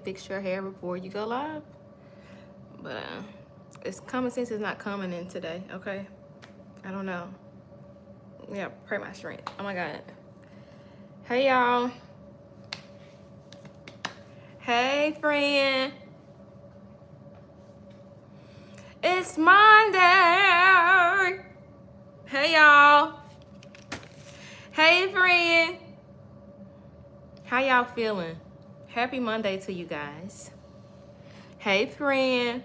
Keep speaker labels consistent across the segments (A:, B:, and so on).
A: fix your hair before you go live. But it's common sense is not coming in today, okay? I don't know. Yeah, pray my strength. Oh my God. Hey y'all. Hey friend. It's Monday. Hey y'all. Hey friend. How y'all feeling? Happy Monday to you guys. Hey friend.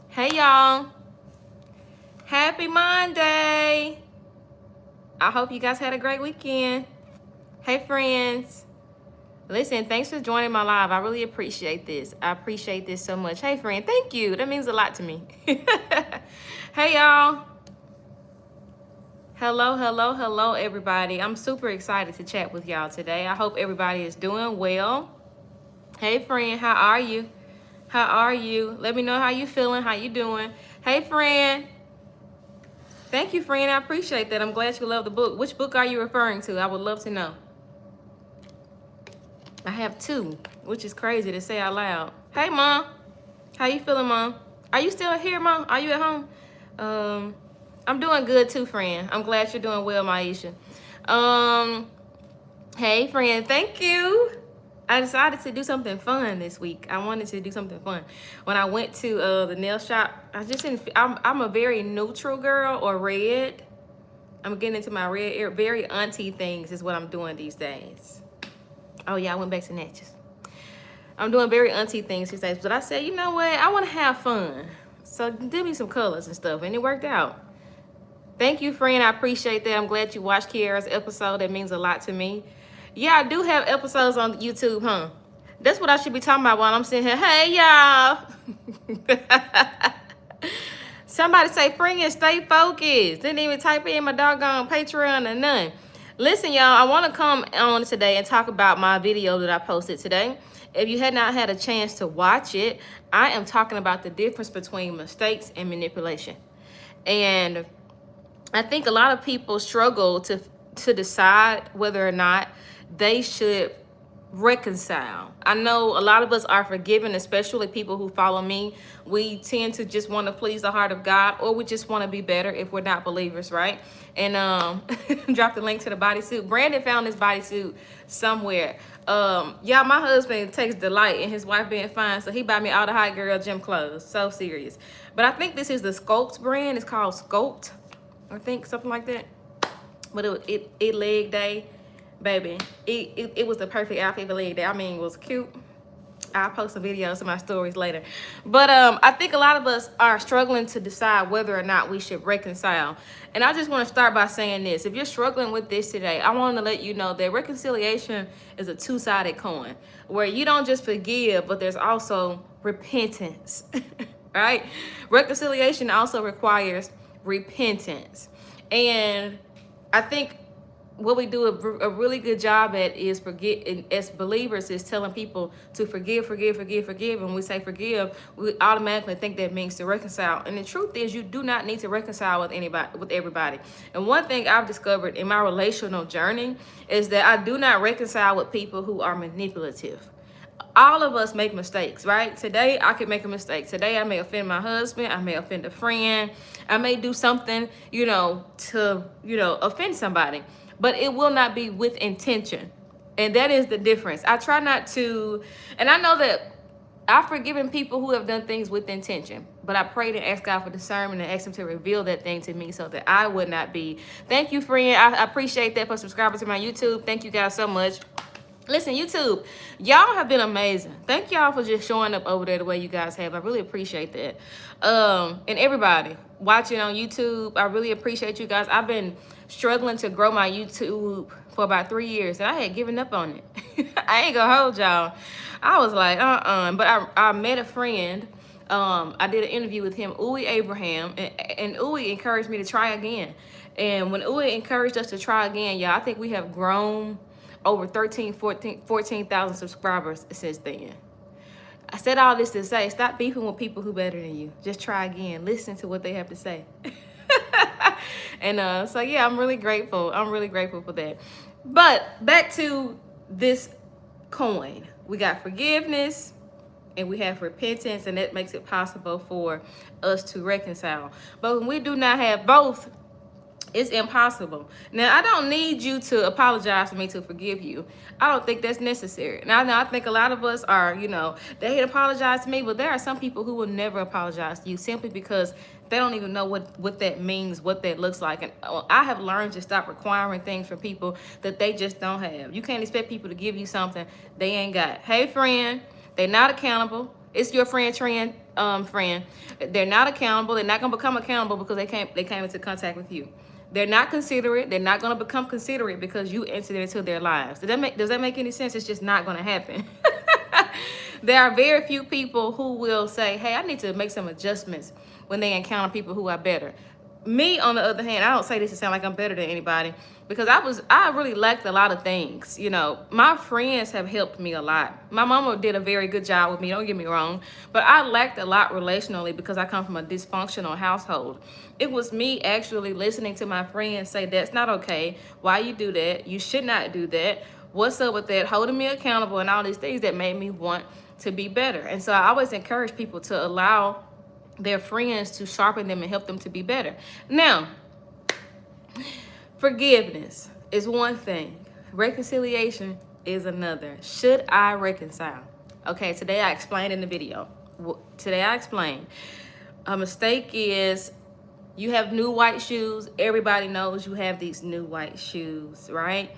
A: Hey y'all. Happy Monday. I hope you guys had a great weekend. Hey friends. Listen, thanks for joining my live. I really appreciate this. I appreciate this so much. Hey friend, thank you. That means a lot to me. Hey y'all. Hello, hello, hello everybody. I'm super excited to chat with y'all today. I hope everybody is doing well. Hey friend, how are you? How are you? Let me know how you feeling, how you doing. Hey friend. Thank you, friend. I appreciate that. I'm glad you love the book. Which book are you referring to? I would love to know. I have two, which is crazy to say out loud. Hey, Mom. How you feeling, Mom? Are you still here, Mom? Are you at home? I'm doing good too, friend. I'm glad you're doing well, Maisha. Hey, friend. Thank you. I decided to do something fun this week. I wanted to do something fun. When I went to the nail shop, I just didn't. I'm a very neutral girl, or red. I'm getting into my red, very auntie things is what I'm doing these days. Oh yeah, I went back to Natchez. I'm doing very auntie things these days, but I said, you know what? I want to have fun. So give me some colors and stuff, and it worked out. Thank you, friend. I appreciate that. I'm glad you watched Kiara's episode. That means a lot to me. Yeah, I do have episodes on YouTube, huh? That's what I should be talking about while I'm sitting here. Hey, y'all. Somebody say, friend, stay focused. Didn't even type in my doggone Patreon or none. Listen, y'all, I want to come on today and talk about my video that I posted today. If you had not had a chance to watch it, I am talking about the difference between mistakes and manipulation. And I think a lot of people struggle to decide whether or not they should reconcile. I know a lot of us are forgiven, especially people who follow me. We tend to just want to please the heart of God, or we just want to be better if we're not believers, right? And drop the link to the bodysuit. Brandon found this bodysuit somewhere. Yeah, my husband takes delight in his wife being fine, so he buy me all the hot girl gym clothes. So serious. But I think this is the Sculpt brand. It's called Sculpt, I think, something like that. But it leg day, baby. It was the perfect outfit for leg day. I mean, it was cute. I'll post some videos of my stories later. But I think a lot of us are struggling to decide whether or not we should reconcile. And I just want to start by saying this. If you're struggling with this today, I want to let you know that reconciliation is a two-sided coin, where you don't just forgive, but there's also repentance, right? Reconciliation also requires repentance. And I think what we do a really good job at is as believers is telling people to forgive. And when we say forgive, we automatically think that means to reconcile. And the truth is, you do not need to reconcile with everybody. And one thing I've discovered in my relational journey is that I do not reconcile with people who are manipulative. All of us make mistakes, right? Today, I could make a mistake. Today, I may offend my husband. I may offend a friend. I may do something, to, offend somebody. But it will not be with intention. And that is the difference. I try not to, and I know that I've forgiven people who have done things with intention. But I prayed and asked God for discernment and asked him to reveal that thing to me so that I would not be. Thank you, friend. I appreciate that for subscribing to my YouTube. Thank you guys so much. Listen, YouTube, y'all have been amazing. Thank y'all for just showing up over there the way you guys have. I really appreciate that. And everybody watching on YouTube, I really appreciate you guys. I've been struggling to grow my YouTube for about 3 years, and I had given up on it. I ain't gonna hold y'all. I was like, But I met a friend. I did an interview with him, Uwe Abraham, and Uwe encouraged me to try again. And when Uwe encouraged us to try again, y'all, I think we have grown over 14,000 subscribers since then. I said all this to say, stop beefing with people who better than you. Just try again. Listen to what they have to say. And so yeah, I'm really grateful. I'm really grateful for that. But back to this coin, we got forgiveness, and we have repentance, and that makes it possible for us to reconcile. But when we do not have both, it's impossible. Now, I don't need you to apologize to me to forgive you. I don't think that's necessary. Now, I think a lot of us are, they apologize to me, but there are some people who will never apologize to you simply because they don't even know what that means, what that looks like. And I have learned to stop requiring things from people that they just don't have. You can't expect people to give you something they ain't got. Hey, friend, they're not accountable. It's your friend, friend. They're not accountable. They're not going to become accountable because they came into contact with you. They're not considerate. They're not going to become considerate because you entered into their lives. Does that make any sense? It's just not going to happen. There are very few people who will say, hey, I need to make some adjustments when they encounter people who are better. Me, on the other hand, I don't say this to sound like I'm better than anybody, because I really lacked a lot of things. My friends have helped me a lot. My mama did a very good job with me, don't get me wrong, but I lacked a lot relationally because I come from a dysfunctional household. It was me actually listening to my friends say, that's not okay. Why you do that? You should not do that. What's up with that? Holding me accountable and all these things that made me want to be better. And so I always encourage people to allow their friends to sharpen them and help them to be better. Now, forgiveness is one thing. Reconciliation is another. Should I reconcile? Okay, today I explained in the video. Today I explained. A mistake is you have new white shoes. Everybody knows you have these new white shoes, right?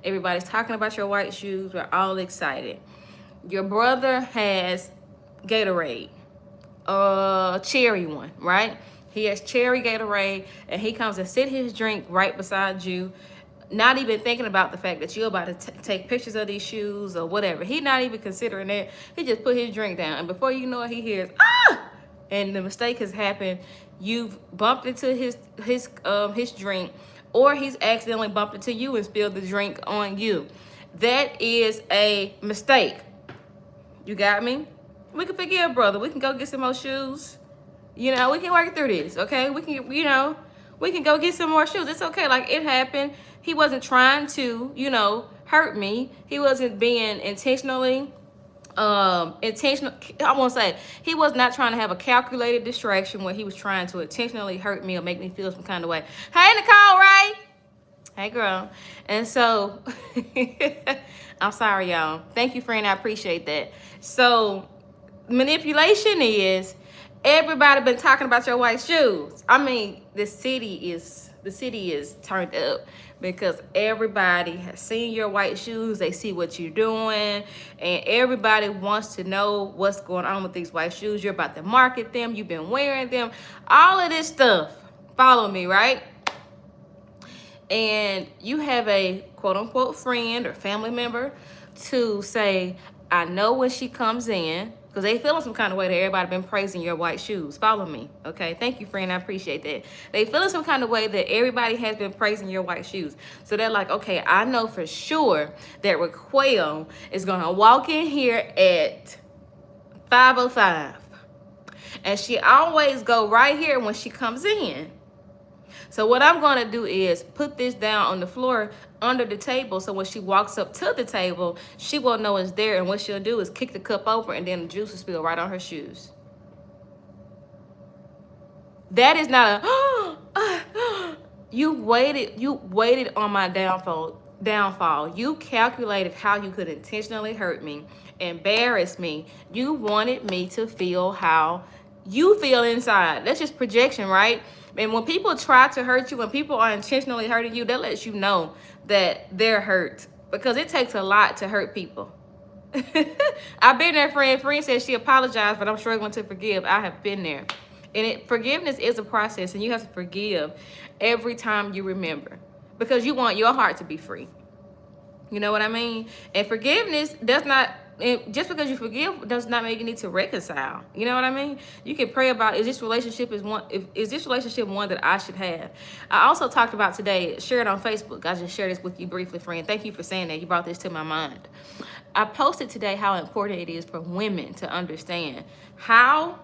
A: Everybody's talking about your white shoes. We're all excited. Your brother has Gatorade. Cherry one, right? He has cherry Gatorade, and he comes and sit his drink right beside you, not even thinking about the fact that you're about to take pictures of these shoes or whatever. He's not even considering that. He just put his drink down, and before you know it, he hears, ah! And the mistake has happened. You've bumped into his drink, or he's accidentally bumped into you and spilled the drink on you. That is a mistake. You got me? We can forgive, brother. We can go get some more shoes. We can work through this, okay? We can, we can go get some more shoes. It's okay. Like, it happened. He wasn't trying to, hurt me. He wasn't being intentional. I won't say, he was not trying to have a calculated distraction where he was trying to intentionally hurt me or make me feel some kind of way. Hey, Nicole, right? Hey, girl. And so, I'm sorry, y'all. Thank you, friend. I appreciate that. So, manipulation is everybody been talking about your white shoes. I mean, the city is turned up because everybody has seen your white shoes. They see what you're doing, and everybody wants to know what's going on with these white shoes. You're about to market them. You've been wearing them. All of this stuff. Follow me, right? And you have a quote-unquote friend or family member to say, I know when she comes in, because they feeling some kind of way that everybody been praising your white shoes. Follow me, okay? Thank you, friend. I appreciate that. They feeling some kind of way that everybody has been praising your white shoes. So they're like, okay, I know for sure that Raquel is going to walk in here at 5:05. And she always go right here when she comes in. So what I'm going to do is put this down on the floor under the table, so when she walks up to the table, she won't know it's there, and what she'll do is kick the cup over, and then the juice will spill right on her shoes. That is not a you waited on my downfall. You calculated how you could intentionally hurt me, embarrass me. You wanted me to feel how you feel inside. That's just projection, right? And when people try to hurt you, when people are intentionally hurting you, that lets you know that they're hurt, because it takes a lot to hurt people. I've been there, friend. Friend said she apologized, but I'm struggling to forgive. I have been there. And forgiveness is a process, and you have to forgive every time you remember, because you want your heart to be free. You know what I mean? And forgiveness does not, just because you forgive does not make you need to reconcile. You know what I mean? You can pray about, is this relationship one that I should have? I also talked about today, shared on Facebook. I just shared this with you briefly, friend. Thank you for saying that. You brought this to my mind. I posted today how important it is for women to understand how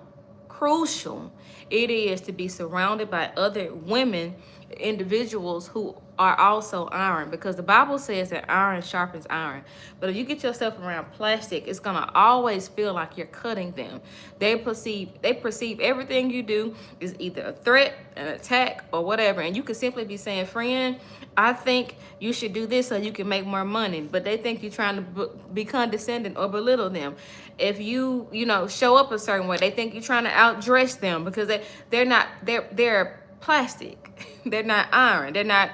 A: crucial it is to be surrounded by other women individuals who are also iron, because the Bible says that iron sharpens iron. But if you get yourself around plastic, it's gonna always feel like you're cutting them. They perceive everything you do is either a threat, an attack, or whatever. And you could simply be saying, friend, I think you should do this so you can make more money, but they think you're trying to be condescending or belittle them. If you show up a certain way, they think you're trying to outdress them, because they're plastic. They're not iron. They're not,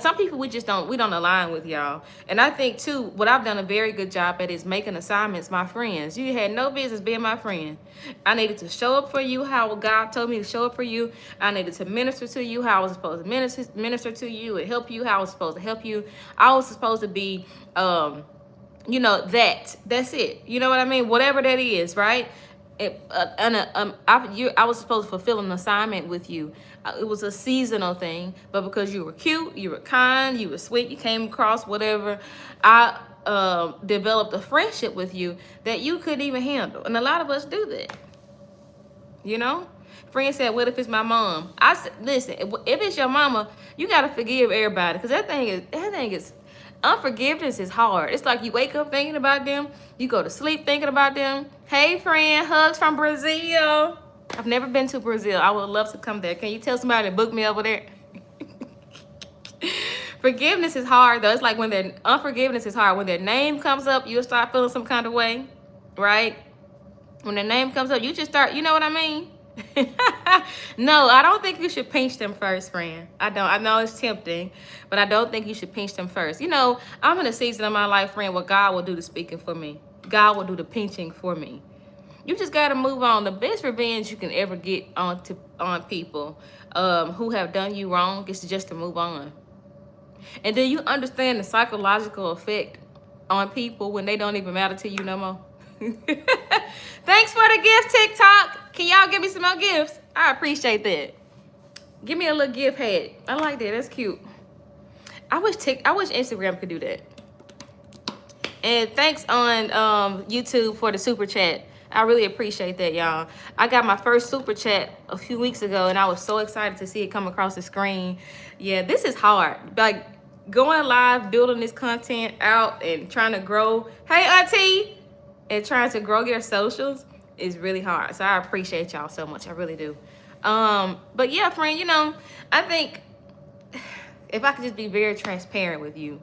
A: some people we don't align with, y'all. And I think too, what I've done a very good job at is making assignments my friends. You had no business being my friend. I needed to show up for you how God told me to show up for you. I needed to minister to you how I was supposed to minister to you, and help you how I was supposed to help you. I was supposed to be that's it. You know what I mean? Whatever that is, right? I was supposed to fulfill an assignment with you. It was a seasonal thing, but because you were cute, you were kind, you were sweet, you came across whatever, I developed a friendship with you that you couldn't even handle. And a lot of us do that. Friend said, what if it's my mom? I said, listen, if it's your mama, you got to forgive everybody, because that thing is unforgiveness is hard. It's like you wake up thinking about them, you go to sleep thinking about them. Hey friend, hugs from Brazil. I've never been to Brazil. I would love to come there. Can you tell somebody to book me over there? Forgiveness is hard though. It's like unforgiveness is hard. When their name comes up, you'll start feeling some kind of way, right? When their name comes up, you just start, you know what I mean? No, I don't think you should pinch them first, friend. I don't. I know it's tempting, but I don't think you should pinch them first. I'm in a season of my life, friend, where God will do the speaking for me. God will do the pinching for me. You just got to move on. The best revenge you can ever get on people who have done you wrong is just to move on. And do you understand the psychological effect on people when they don't even matter to you no more? Thanks for the gift, TikTok. Can y'all give me some more gifts? I appreciate that. Give me a little gift head. I like that. That's cute. I wish Instagram could do that. And thanks on YouTube for the super chat. I really appreciate that, y'all. I got my first super chat a few weeks ago, and I was so excited to see it come across the screen. Yeah, this is hard. Like, going live, building this content out, and trying to grow. Hey, auntie! And trying to grow your socials is really hard. So I appreciate y'all so much. I really do. But yeah, friend, I think if I could just be very transparent with you,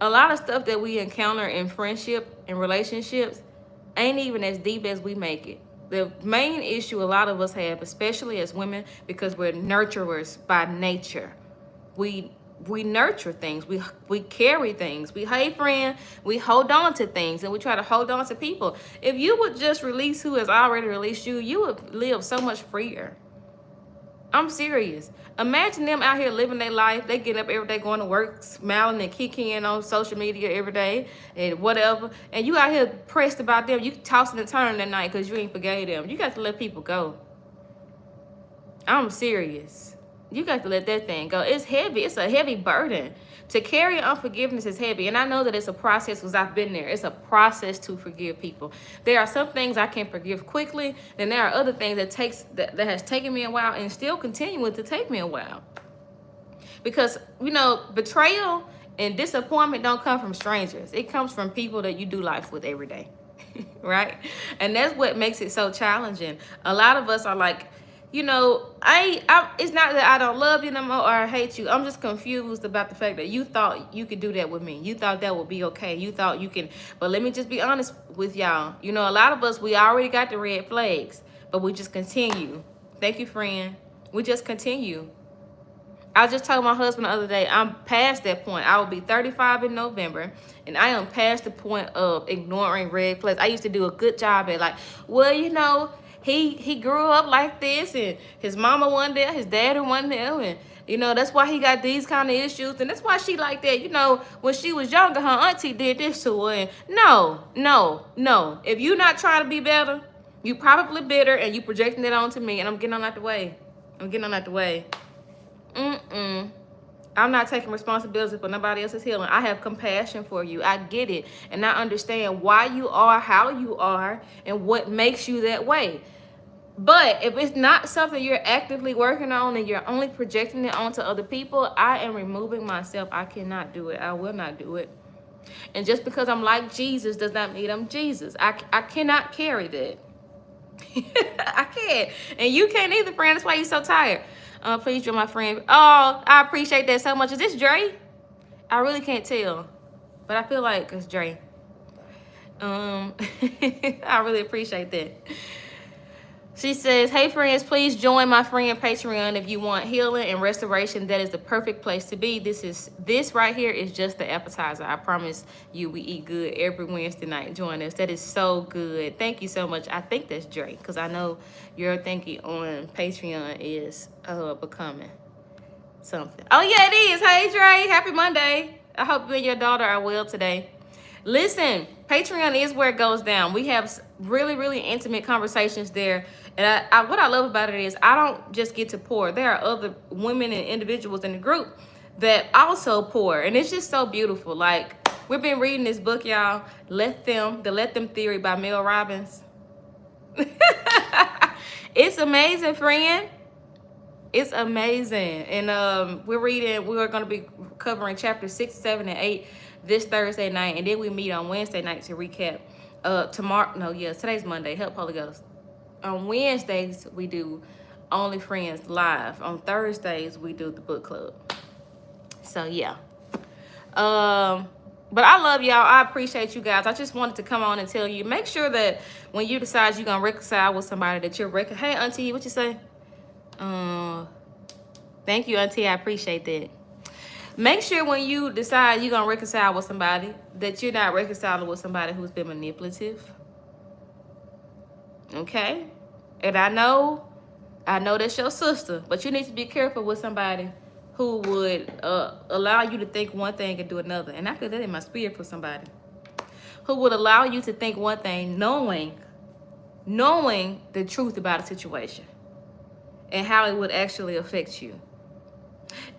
A: a lot of stuff that we encounter in friendship and relationships ain't even as deep as we make it. The main issue a lot of us have, especially as women, because we're nurturers by nature. We nurture things. We carry things. Hey friend, we hold on to things, and we try to hold on to people. If you would just release who has already released you, you would live so much freer. I'm serious. Imagine them out here living their life. They get up every day, going to work, smiling and kicking on social media every day and whatever. And you out here pressed about them. You tossing and turning at night because you ain't forgave them. You got to let people go. I'm serious. You got to let that thing go. It's heavy. It's a heavy burden. To carry unforgiveness is heavy. And I know that it's a process because I've been there. It's a process to forgive people. There are some things I can forgive quickly. Then there are other things that has taken me a while and still continuing to take me a while. Because, betrayal and disappointment don't come from strangers. It comes from people that you do life with every day. Right? And that's what makes it so challenging. A lot of us are like, it's not that I don't love you no more or I hate you. I'm just confused about the fact that you thought you could do that with me. You thought that would be okay. You thought you can. But let me just be honest with y'all. A lot of us, we already got the red flags, but we just continue. Thank you, friend. We just continue. I just told my husband the other day, I'm past that point. I will be 35 in November, and I am past the point of ignoring red flags. I used to do a good job at He grew up like this, and his mama wasn't there, his daddy wasn't there, and that's why he got these kind of issues, and that's why she like that. When she was younger, her auntie did this to her. And no. If you're not trying to be better, you probably bitter, and you projecting it onto me, and I'm getting on out the way. I'm not taking responsibility for nobody else's healing. I have compassion for you. I get it, and I understand why you are how you are and what makes you that way. But if it's not something you're actively working on and you're only projecting it onto other people, I am removing myself. I cannot do it. I will not do it. And just because I'm like Jesus does not mean I'm Jesus. I cannot carry that. I can't. And you can't either, friend. That's why you're so tired. Please join my friend. Oh, I appreciate that so much. Is this Dre? I really can't tell. But I feel like it's Dre. I really appreciate that. She says, hey friends, please join my friend Patreon if you want healing and restoration. That is the perfect place to be. This right here is just the appetizer. I promise you we eat good every Wednesday night. Join us. That is so good. Thank you so much. I think that's Dre, because I know your thank you on Patreon is becoming something. Oh yeah, it is. Hey Dre, happy Monday. I hope you and your daughter are well today. Listen, Patreon is where it goes down. We have really, really intimate conversations there. And what I love about it is I don't just get to pour. There are other women and individuals in the group that also pour. And it's just so beautiful. Like, we've been reading this book, y'all. The Let Them Theory by Mel Robbins. It's amazing, friend. It's amazing. And we're going to be covering chapters 6, 7, and 8 this Thursday night. And then we meet on Wednesday night to recap. Today's Monday. Help Holy Ghost. On Wednesdays, we do Only Friends Live. On Thursdays, we do the book club. So, yeah. But I love y'all. I appreciate you guys. I just wanted to come on and tell you, make sure that when you decide you're going to reconcile with somebody that you're hey, Auntie, what you say? Thank you, Auntie. I appreciate that. Make sure when you decide you're going to reconcile with somebody that you're not reconciling with somebody who's been manipulative. Okay? And I know that's your sister, but you need to be careful with somebody who would allow you to think one thing and do another. And I feel that in my spirit for somebody who would allow you to think one thing, knowing the truth about a situation and how it would actually affect you.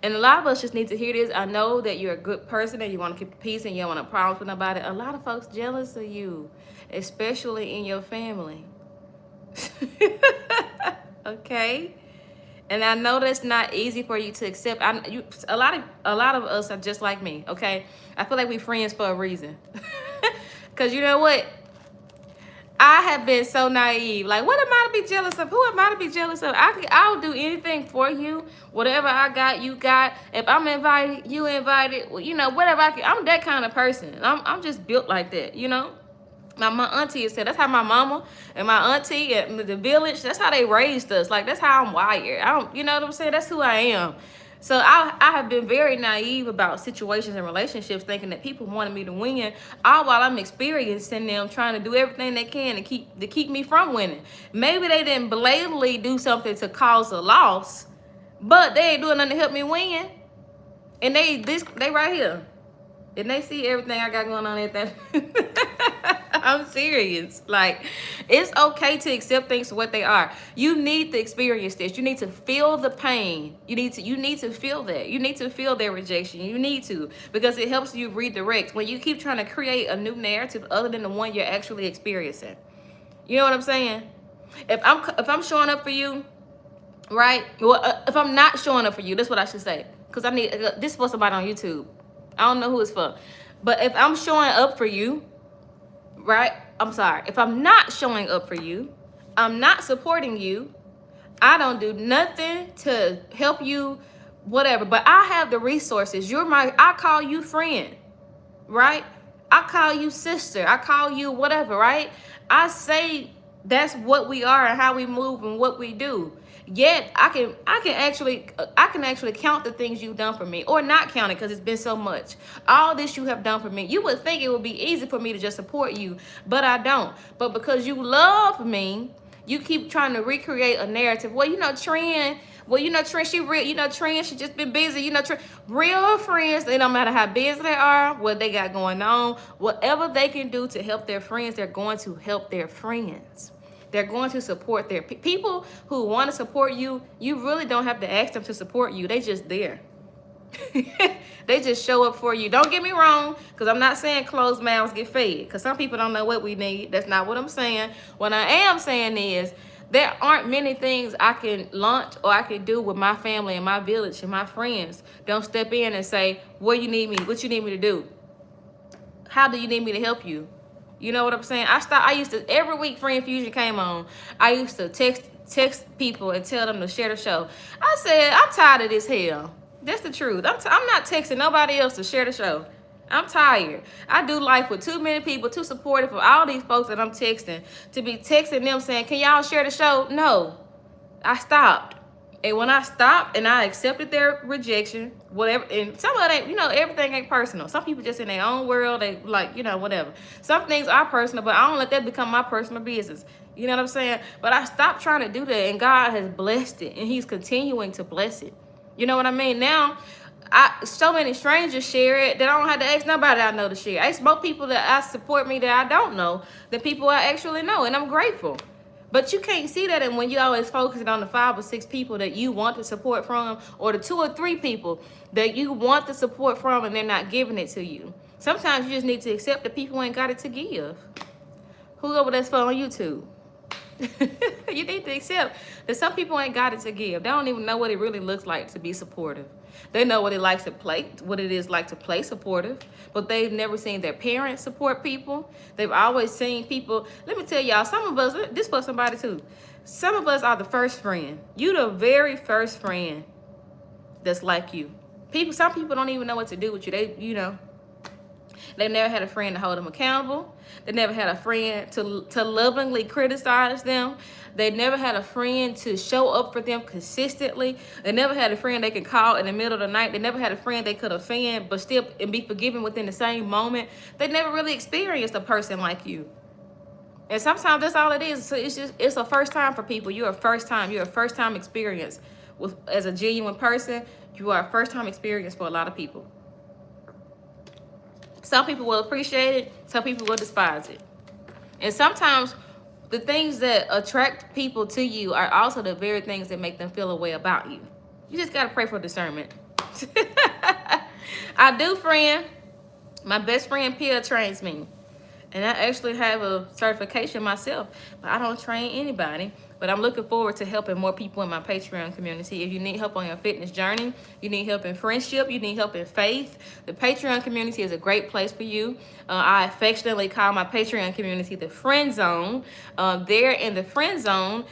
A: And a lot of us just need to hear this. I know that you're a good person and you want to keep the peace and you don't want to problems with nobody. A lot of folks jealous of you, especially in your family. Okay? And I know that's not easy for you to accept. A lot of us are just like me, okay? I feel like we're friends for a reason. Because you know what? I have been so naive. Like, what am I to be jealous of? Who am I to be jealous of? I'll do anything for you. Whatever I got, you got. If I'm invited, you invited. Well, whatever I'm that kind of person. I'm just built like that, My auntie said that's how my mama and my auntie and the village, that's how they raised us. Like, that's how I'm wired. You know what I'm saying? That's who I am. So I have been very naive about situations and relationships, thinking that people wanted me to win, all while I'm experiencing them trying to do everything they can to keep me from winning. Maybe they didn't blatantly do something to cause a loss, but they ain't doing nothing to help me win. And they right here. And they see everything I got going on at that. I'm serious. Like, it's okay to accept things for what they are. You need to experience this. You need to feel the pain. You need to feel that. You need to feel their rejection. You need to, because it helps you redirect when you keep trying to create a new narrative other than the one you're actually experiencing. You know what I'm saying? If I'm showing up for you, right? Well, if I'm not showing up for you, that's what I should say. Because I need this is for somebody on YouTube. I don't know who it's for. But if I'm showing up for you, right? I'm sorry. If I'm not showing up for you, I'm not supporting you, I don't do nothing to help you, whatever. But I have the resources. I call you friend, right? I call you sister. I call you whatever, right? I say that's what we are and how we move and what we do. Yet I can actually count the things you've done for me, or not count it because it's been so much. All this you have done for me. You would think it would be easy for me to just support you, but I don't. But because you love me, you keep trying to recreate a narrative. Well, Trin. Well, Trin, Trin, she just been busy. Trin, real friends, they don't matter how busy they are, what they got going on, whatever they can do to help their friends, they're going to help their friends. They're going to support their people who want to support you. You really don't have to ask them to support you. They just there. They just show up for you. Don't get me wrong, because I'm not saying closed mouths get fed, because some people don't know what we need. That's not what I'm saying. What I am saying is There aren't many things I can launch or I can do with my family and my village and my friends. Don't step in and say, what you need me, what you need me to do. How do you need me to help you? You know what I'm saying? I used to, every week Friend Fusion came on, I used to text people and tell them to share the show. I said, I'm tired of this hell. That's the truth. I'm not texting nobody else to share the show. I'm tired. I do life with too many people, too supportive of all these folks that I'm texting, to be texting them saying, can y'all share the show? No. I stopped. And when I stopped and I accepted their rejection, whatever, and some of it, you know, everything ain't personal. Some people just in their own world, they like, you know, whatever. Some things are personal, but I don't let that become my personal business. You know what I'm saying? But I stopped trying to do that, and God has blessed it, and he's continuing to bless it. You know what I mean? Now, so many strangers share it that I don't have to ask nobody I know to share. I ask more people that I support me that I don't know than people I actually know, and I'm grateful. But you can't see that, and when you always focusing on the 5 or 6 people that you want the support from, or the 2 or 3 people that you want the support from, and they're not giving it to you. Sometimes you just need to accept that people ain't got it to give. Who over that's for on YouTube? You need to accept that some people ain't got it to give. They don't even know what it really looks like to be supportive. They know what it likes to play, what it is like to play supportive, but they've never seen their parents support people. They've always seen people. Let me tell y'all, some of us, this for somebody too. Some of us are the first friend. You the very first friend that's like you. Some people don't even know what to do with you. They never had a friend to hold them accountable. They never had a friend to lovingly criticize them. They never had a friend to show up for them consistently. They never had a friend they could call in the middle of the night. They never had a friend they could offend but still and be forgiven within the same moment. They never really experienced a person like you. And sometimes that's all it is. So it's a first time for people. You're a first time experience as a genuine person. You are a first time experience for a lot of people. Some people will appreciate it. Some people will despise it. And sometimes the things that attract people to you are also the very things that make them feel a way about you. You just got to pray for discernment. I do, friend. My best friend, Pia, trains me. And I actually have a certification myself, but I don't train anybody. But I'm looking forward to helping more people in my Patreon community. If you need help on your fitness journey, you need help in friendship, you need help in faith, the Patreon community is a great place for you. I affectionately call my Patreon community the friend zone. There in the friend zone,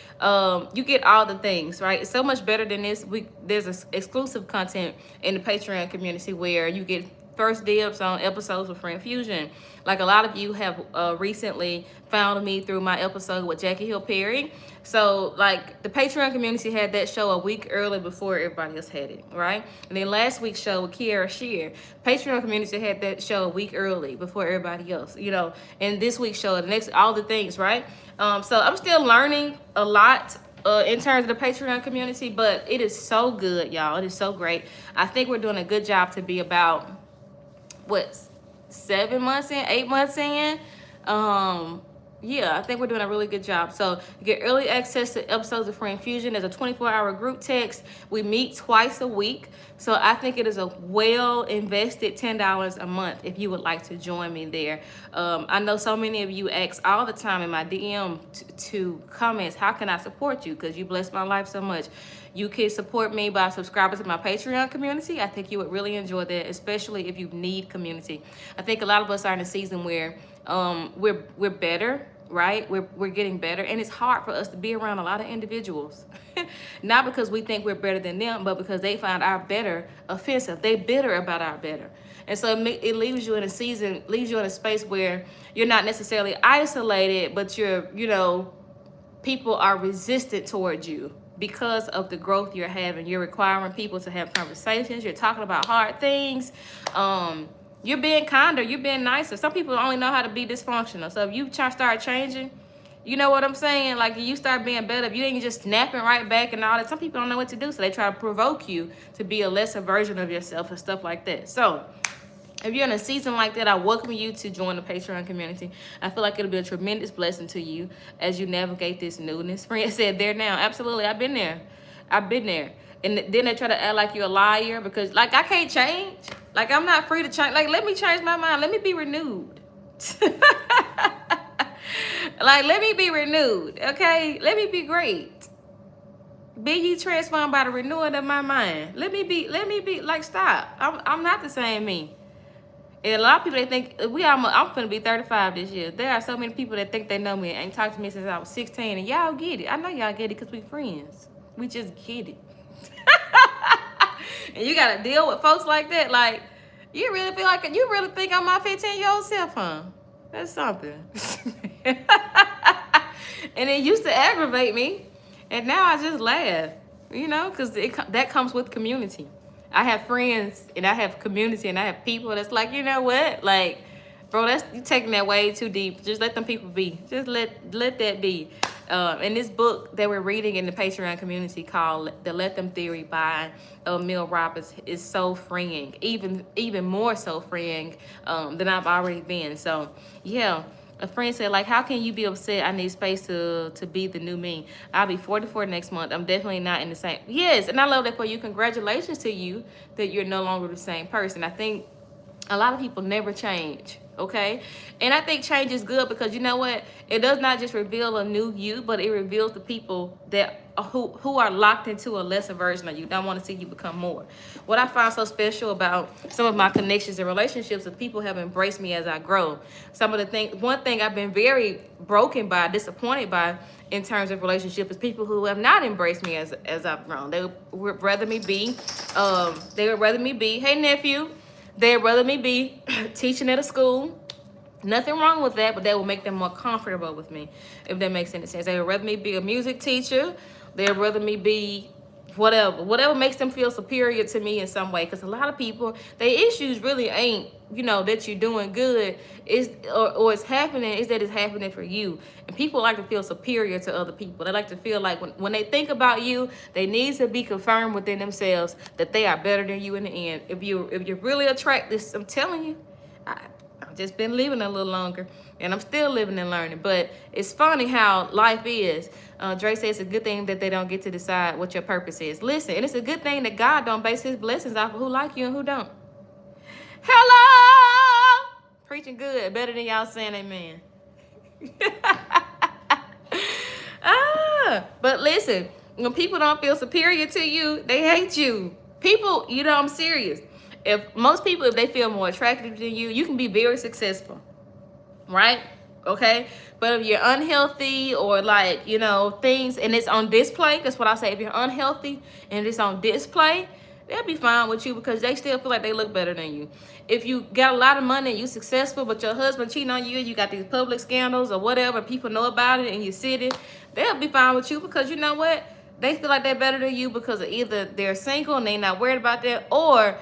A: you get all the things, right? It's so much better than this. There's exclusive content in the Patreon community where you get first dibs on episodes of Friend Fusion. Like a lot of you have recently found me through my episode with Jackie Hill Perry. So like the Patreon community had that show a week early before everybody else had it, right? And then last week's show with Kiara Shear, Patreon community had that show a week early before everybody else, you know, and this week's show, all the things, right? So I'm still learning a lot in terms of the Patreon community, but it is so good, y'all. It is so great. I think we're doing a good job to be about, 7 months in, 8 months in. Yeah, I think we're doing a really good job. So you get early access to episodes of Friend Fusion. There's a 24-hour group text. We meet twice a week. So I think it is a well-invested $10 a month if you would like to join me there. I know so many of you ask all the time in my DM to comments, how can I support you? Because you bless my life so much. You can support me by subscribing to my Patreon community. I think you would really enjoy that, especially if you need community. I think a lot of us are in a season where we're better, right? We're getting better, and it's hard for us to be around a lot of individuals. Not because we think we're better than them, but because they find our better offensive. They bitter about our better. And so it leaves you in a space where you're not necessarily isolated, but people are resistant towards you because of the growth you're having. You're requiring people to have conversations. You're talking about hard things. You're being kinder. You're being nicer. Some people only know how to be dysfunctional. So if you start changing, you know what I'm saying? Like, you start being better. If you ain't just snapping right back and all that, some people don't know what to do. So they try to provoke you to be a lesser version of yourself and stuff like that. So if you're in a season like that, I welcome you to join the Patreon community. I feel like it'll be a tremendous blessing to you as you navigate this newness. Friend said, there now. Absolutely. I've been there. And then they try to act like you're a liar because, like, I can't change. Like, I'm not free to change. Like, let me change my mind. Let me be renewed. Like, let me be renewed, okay? Let me be great. Be ye transformed by the renewing of my mind. Let me be, like, stop. I'm not the same me. And a lot of people, they think, I'm finna be 35 this year. There are so many people that think they know me and ain't talked to me since I was 16, and y'all get it. I know y'all get it because we friends. We just get it. And you gotta deal with folks like that. Like, you really think I'm my 15-year-old self, huh? That's something. And it used to aggravate me, and now I just laugh, because that comes with community. I have friends, and I have community, and I have people that's like, you know what, like, bro, you taking that way too deep. Just let them people be. Just let that be. In this book that we're reading in the Patreon community called The Let Them Theory by Mel Roberts is so freeing, even more so freeing than I've already been. So yeah, a friend said, like, how can you be upset? I need space to be the new me. I'll be 44 next month. I'm definitely not in the same. Yes, and I love that for you. Congratulations to you that you're no longer the same person. I think a lot of people never change, okay? And I think change is good because you know what? It does not just reveal a new you, but it reveals the people that who are locked into a lesser version of you, don't want to see you become more. What I find so special about some of my connections and relationships is people have embraced me as I grow. One thing I've been very broken by, disappointed by in terms of relationship is people who have not embraced me as I've grown. They would rather me be, hey nephew, they'd rather me be teaching at a school. Nothing wrong with that, but that will make them more comfortable with me, if that makes any sense. They would rather me be a music teacher. They'd rather me be whatever makes them feel superior to me in some way. Because a lot of people, their issues really ain't, that you're doing good, or it's happening, is that it's happening for you. And people like to feel superior to other people. They like to feel like when they think about you, they need to be confirmed within themselves that they are better than you in the end. If you're really attracted, I'm telling you, I've just been living a little longer, and I'm still living and learning. But it's funny how life is. Dre says it's a good thing that they don't get to decide what your purpose is. Listen, and it's a good thing that God don't base his blessings off of who like you and who don't. Hello! Preaching good, better than y'all saying amen. But listen, when people don't feel superior to you, they hate you. People, I'm serious. If most people, if they feel more attractive than you, you can be very successful, right? Okay, but if you're unhealthy or like, things, and it's on display, that's what I say. If you're unhealthy and it's on display, they'll be fine with you because they still feel like they look better than you. If you got a lot of money and you successful, but your husband cheating on you, you got these public scandals or whatever, people know about it in your city, they'll be fine with you because you know what? They feel like they're better than you because of either they're single and they're not worried about that, or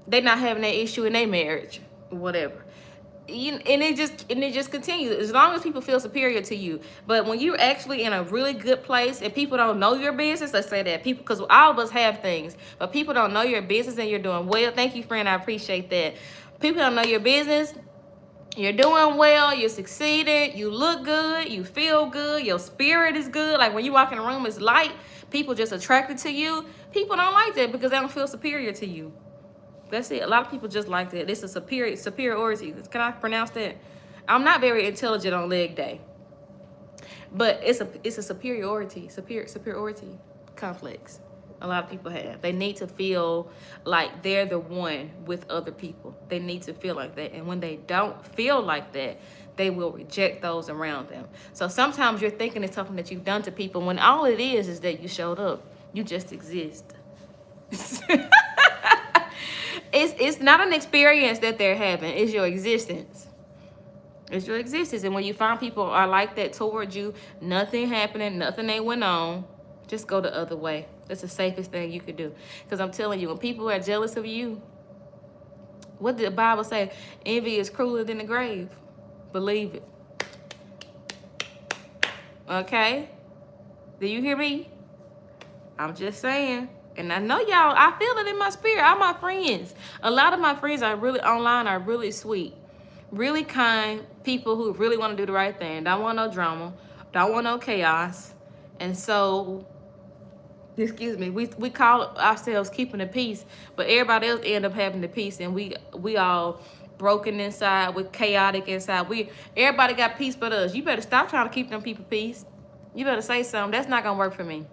A: they're not having that issue in their marriage, whatever. And it just continues as long as people feel superior to you. But when you're actually in a really good place and people don't know your business, let's say that people, because all of us have things, but people don't know your business and you're doing well. Thank you, friend. I appreciate that. People don't know your business. You're doing well, you're succeeding, you look good, you feel good, your spirit is good. Like when you walk in a room, it's light. People just attracted to you. People don't like that because they don't feel superior to you. That's it. A lot of people just like that. It's a superiority. Can I pronounce that? I'm not very intelligent on leg day, but it's a superiority complex. A lot of people have. They need to feel like they're the one with other people. They need to feel like that. And when they don't feel like that, they will reject those around them. So sometimes you're thinking it's something that you've done to people when all it is that you showed up. You just exist. It's not an experience that they're having. It's your existence. It's your existence. And when you find people are like that towards you, nothing happening, nothing they went on, just go the other way. That's the safest thing you could do. Because I'm telling you, when people are jealous of you, what did the Bible say? Envy is crueler than the grave. Believe it. Okay? Do you hear me? I'm just saying. And I know y'all, I feel it in my spirit. All my friends. A lot of my friends are really online, are really sweet. Really kind people who really want to do the right thing. Don't want no drama. Don't want no chaos. And so, excuse me, we call ourselves keeping the peace, but everybody else end up having the peace, and we all broken inside, we're chaotic inside. Everybody got peace but us. You better stop trying to keep them people peace. You better say something. That's not gonna work for me.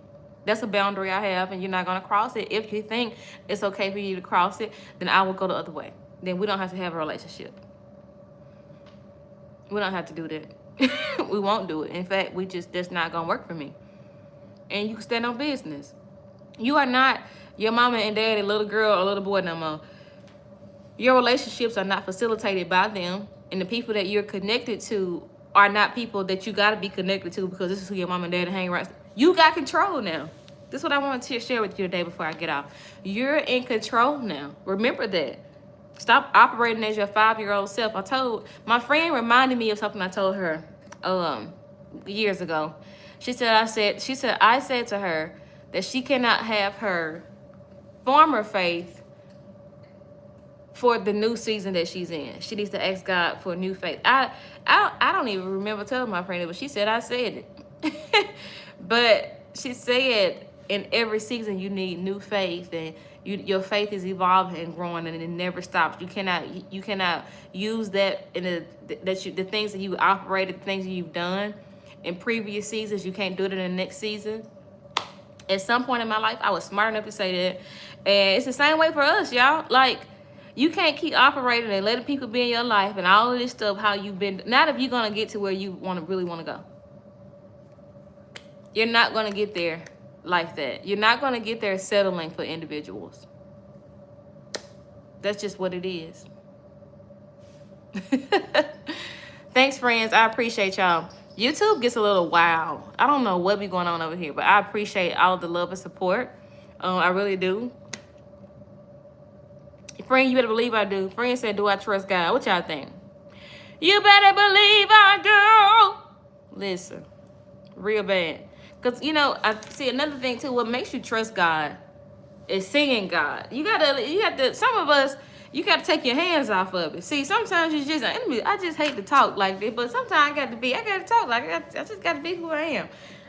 A: That's a boundary I have, and you're not gonna cross it. If you think it's okay for you to cross it, then I will go the other way. Then we don't have to have a relationship. We don't have to do that. We won't do it. In fact, that's not gonna work for me. And you can stand on business. You are not your mama and daddy, little girl or little boy no more. Your relationships are not facilitated by them, and the people that you're connected to are not people that you got to be connected to because this is who your mom and dad hang around. You got control now. This is what I want to share with you today before I get off. You're in control now. Remember that. Stop operating as your 5-year-old self. My friend reminded me of something I told her years ago. I said to her that she cannot have her former faith for the new season that she's in. She needs to ask God for new faith. I don't even remember telling my friend it, but she said I said it. But she said in every season you need new faith, and your faith is evolving and growing, and it never stops. You cannot use that in the things that you operated, the things that you've done in previous seasons. You can't do it in the next season. At some point in my life, I was smart enough to say that, and it's the same way for us, y'all. Like, you can't keep operating and letting people be in your life and all of this stuff how you've been. Not if you're gonna get to where you really want to go. You're not gonna get there like that. You're not gonna get there settling for individuals. That's just what it is. Thanks, friends. I appreciate y'all. YouTube gets a little wild. I don't know what be going on over here, but I appreciate all the love and support. I really do. Friend, you better believe I do. Friend said, do I trust God? What y'all think? You better believe I do. Listen, real bad. Because, I see another thing, too. What makes you trust God is singing God. You got to, some of us, you got to take your hands off of it. See, sometimes you just, I just hate to talk like this, but sometimes I got to talk like I just got to be who I am.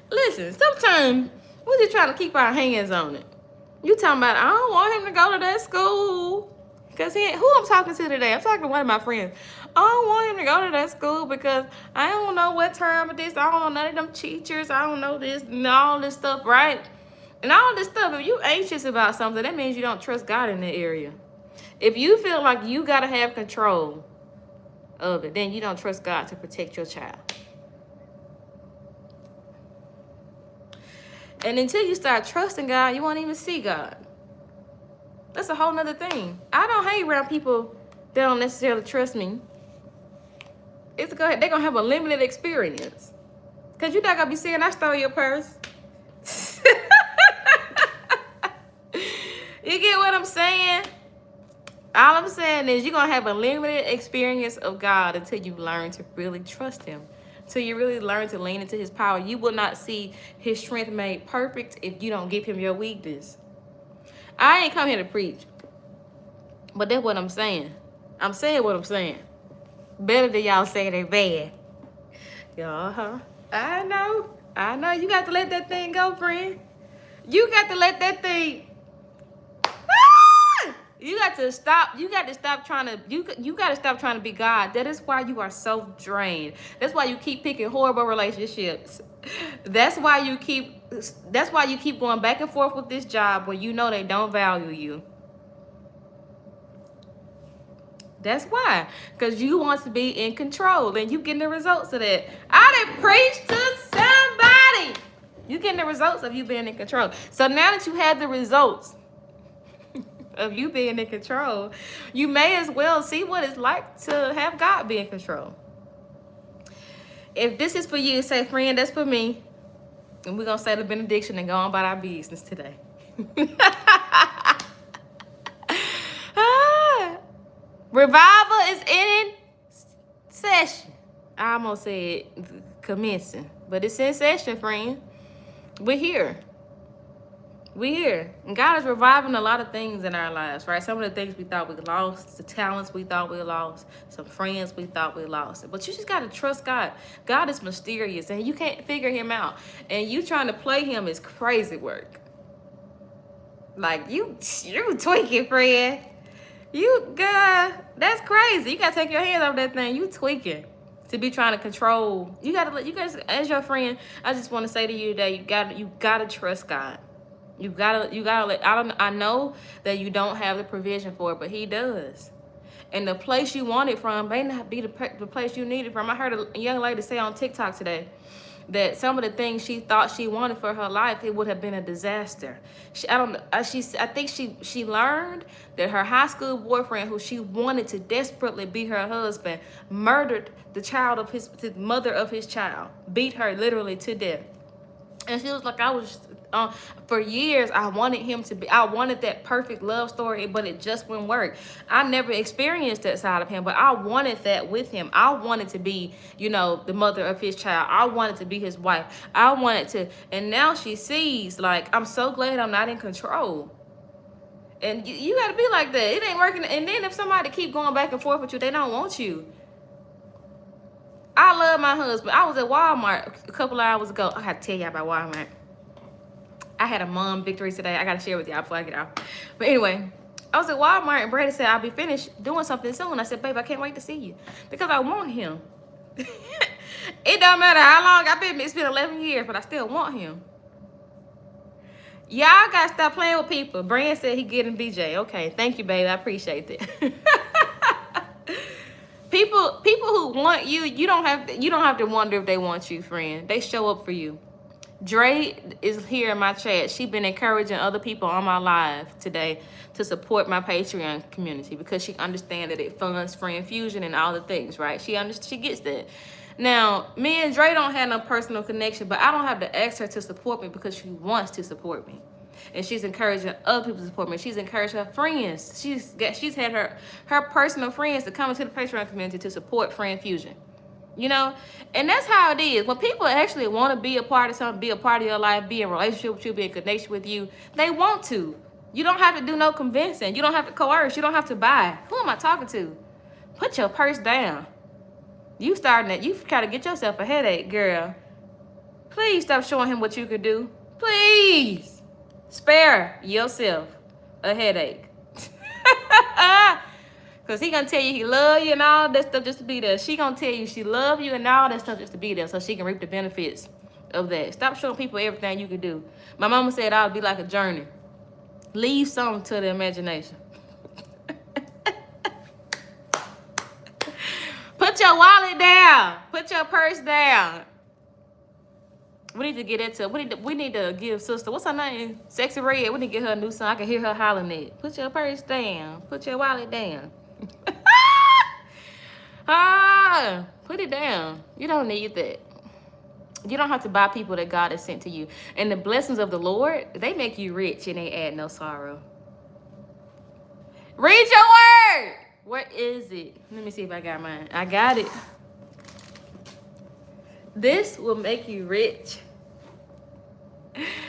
A: Listen, sometimes we're just trying to keep our hands on it. You talking about, I don't want him to go to that school. Because who I'm talking to today? I'm talking to one of my friends. I don't want him to go to that school because I don't know what term of this. I don't know none of them teachers. I don't know this and all this stuff, right? And all this stuff, if you anxious about something, that means you don't trust God in that area. If you feel like you got to have control of it, then you don't trust God to protect your child. And until you start trusting God, you won't even see God. That's a whole nother thing. I don't hang around people that don't necessarily trust me. They're going to have a limited experience. Because you're not going to be saying, I stole your purse. You get what I'm saying? All I'm saying is you're going to have a limited experience of God until you learn to really trust him. Until you really learn to lean into his power. You will not see his strength made perfect if you don't give him your weakness. I ain't come here to preach, but that's what I'm saying. I'm saying what I'm saying. Better than y'all saying it bad. Uh-huh. I know. You got to let that thing go, friend. You got to let that thing. You got to stop. You got to stop trying to. You got to stop trying to be God. That is why you are so drained. That's why you keep picking horrible relationships. That's why you keep going back and forth with this job when you know they don't value you. That's why. Because you want to be in control and you getting the results of that. I done preached to somebody. You getting the results of you being in control. So now that you have the results of you being in control, you may as well see what it's like to have God be in control. If this is for you, say, friend, that's for me. And we're going to say the benediction and go on about our business today. Revival is in session. I almost said commencing, but it's in session, friend. We're here. We're here. And God is reviving a lot of things in our lives, right? Some of the things we thought we lost, the talents we thought we lost, some friends we thought we lost. But you just got to trust God. God is mysterious, and you can't figure him out. And you trying to play him is crazy work. Like, you tweaking, friend. You, God, that's crazy. You gotta take your hands off that thing. You tweaking to be trying to control. You guys, as your friend, I just want to say to you today, you gotta trust God. You gotta let, I know that you don't have the provision for it, but he does. And the place you want it from may not be the place you need it from. I heard a young lady say on TikTok today that some of the things she thought she wanted for her life, it would have been a disaster. I think she learned that her high school boyfriend, who she wanted to desperately be her husband, murdered the mother of his child, beat her literally to death. And she was like, for years, I wanted that perfect love story, but it just wouldn't work. I never experienced that side of him, but I wanted that with him. I wanted to be, the mother of his child. I wanted to be his wife. I wanted to, and now she sees, like, I'm so glad I'm not in control. And you got to be like that. It ain't working. And then if somebody keep going back and forth with you, they don't want you. I love my husband. I was at Walmart a couple of hours ago. I got to tell y'all about Walmart. I had a mom victory today. I got to share with y'all before I get off. But anyway, I was at Walmart and Brady said, I'll be finished doing something soon. I said, babe, I can't wait to see you. Because I want him. It don't matter how long I've been. It's been 11 years, but I still want him. Y'all got to stop playing with people. Brand said he getting BJ. Okay, thank you, babe. I appreciate that. People who want you, you don't have to wonder if they want you, friend. They show up for you. Dre is here in my chat. She's been encouraging other people on my live today to support my Patreon community because she understands that it funds Friend Fusion and all the things, right? She gets that. Now, me and Dre don't have no personal connection, but I don't have to ask her to support me because she wants to support me. And she's encouraging other people to support me. She's encouraged her friends. She's had her personal friends to come into the Patreon community to support Friend Fusion. And that's how it is. When people actually want to be a part of something, be a part of your life, be in a relationship with you, be in connection with you, they want to. You don't have to do no convincing. You don't have to coerce. You don't have to buy. Who am I talking to? Put your purse down. You try to get yourself a headache, girl. Please stop showing him what you could do. Please. Spare yourself a headache. Because he going to tell you he love you and all that stuff just to be there. She going to tell you she love you and all that stuff just to be there so she can reap the benefits of that. Stop showing people everything you can do. My mama said I would be like a journey. Leave something to the imagination. Put your wallet down. Put your purse down. We need to get into. We need to give sister, what's her name? Sexy Red. We need to get her a new song. I can hear her hollering it. Put your purse down. Put your wallet down. Put it down. You don't need that. You don't have to buy people that God has sent to you. And the blessings of the Lord, they make you rich and they add no sorrow. Read your word. Where is it? Let me see if I got mine. I got it. This will make you rich.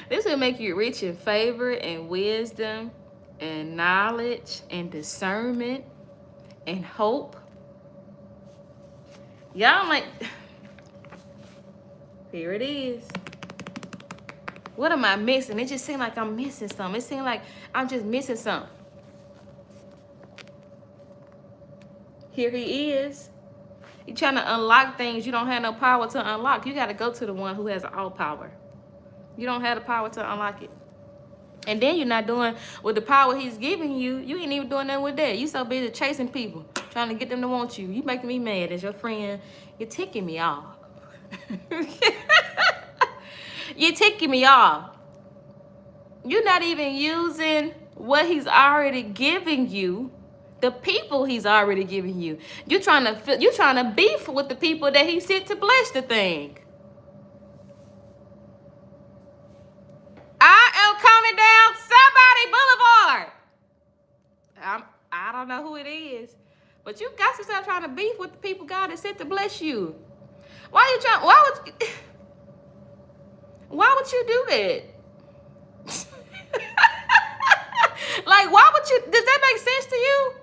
A: This will make you rich in favor and wisdom and knowledge and discernment and hope. Y'all like, here it is. What am I missing? It just seems like I'm missing something. It seems like I'm just missing something. Here he is. You're trying to unlock things you don't have no power to unlock. You got to go to the one who has all power. You don't have the power to unlock it. And then you're not doing with the power he's giving you. You ain't even doing that with that. You so busy chasing people, trying to get them to want you. You making me mad as your friend. You're ticking me off. You're ticking me off. You're not even using what he's already giving you. The people he's already giving you. You're trying to beef with the people that he sent to bless the thing. I am coming down Somebody Boulevard. I don't know who it is, but you got to stop trying to beef with the people God has sent to bless you. Why would you do that? Like, why would you? Does that make sense to you?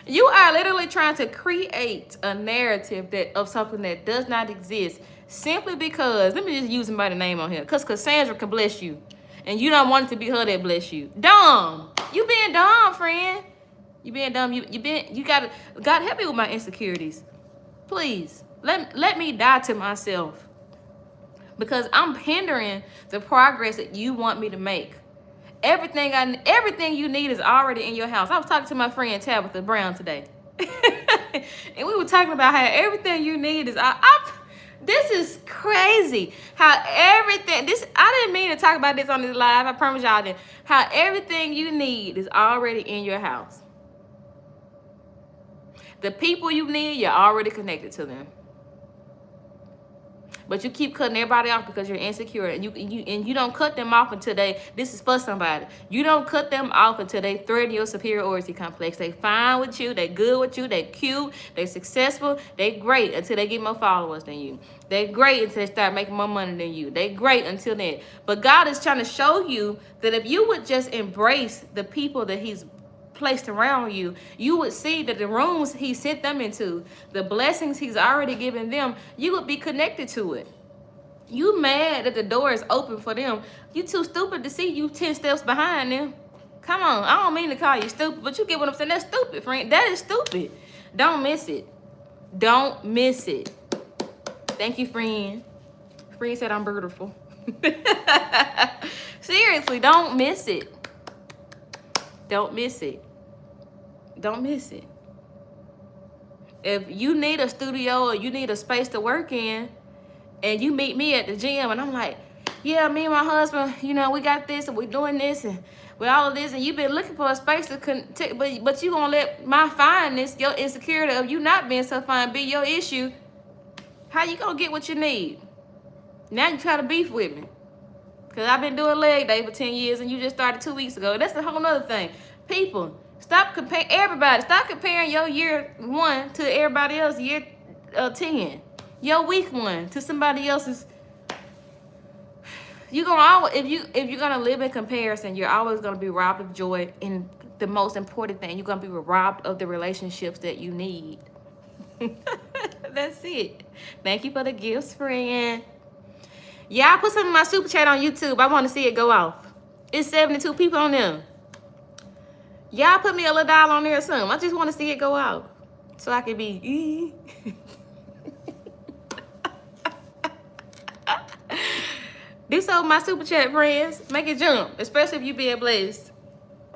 A: You are literally trying to create a narrative of something that does not exist simply because, let me just use somebody's name on here, because Cassandra can bless you, and you don't want it to be her that bless you. Dumb. You being dumb, friend. You being dumb. You gotta, God help me with my insecurities. Please, let me die to myself. Because I'm hindering the progress that you want me to make. Everything you need is already in your house. I was talking to my friend Tabitha Brown today. And we were talking about how everything you need is this is crazy. How everything I didn't mean to talk about this on this live. I promise y'all didn't. How everything you need is already in your house. The people you need, you're already connected to them. But you keep cutting everybody off because you're insecure, and you don't cut them off until this is for somebody. You don't cut them off until they threaten your superiority complex. They fine with you, they good with you, they cute, they successful, they great until they get more followers than you. They great until they start making more money than you. They great until then. But God is trying to show you that if you would just embrace the people that He's placed around you, you would see that the rooms He sent them into, the blessings He's already given them, you would be connected to it. You mad that the door is open for them. You too stupid to see you 10 steps behind them. Come on, I don't mean to call you stupid, but you get what I'm saying. That's stupid, friend. That is stupid. Don't miss it. Don't miss it. Thank you, friend. Friend said I'm beautiful. Seriously, don't miss it. Don't miss it. Don't miss it. If you need a studio or you need a space to work in, and you meet me at the gym, and I'm like, yeah, me and my husband, you know, we got this, and we're doing this, and with all of this, and you've been looking for a space to but you gonna let my fineness, your insecurity of you not being so fine, be your issue. How you gonna get what you need? Now you try to beef with me. Because I've been doing leg day for 10 years, and you just started 2 weeks ago. That's a whole nother thing. People, stop comparing everybody. Stop comparing your year 1 to everybody else year 10. Your week 1 to somebody else's. You're gonna always, if you're gonna live in comparison, you're always gonna be robbed of joy. And the most important thing, you're gonna be robbed of the relationships that you need. That's it. Thank you for the gifts, friend. Yeah, I put some of my super chat on YouTube. I want to see it go off. It's 72 people on there. Y'all put me a little dollar on there or something. I just want to see it go out so I can be. Do so with my super chat, friends. Make it jump, especially if you being blessed.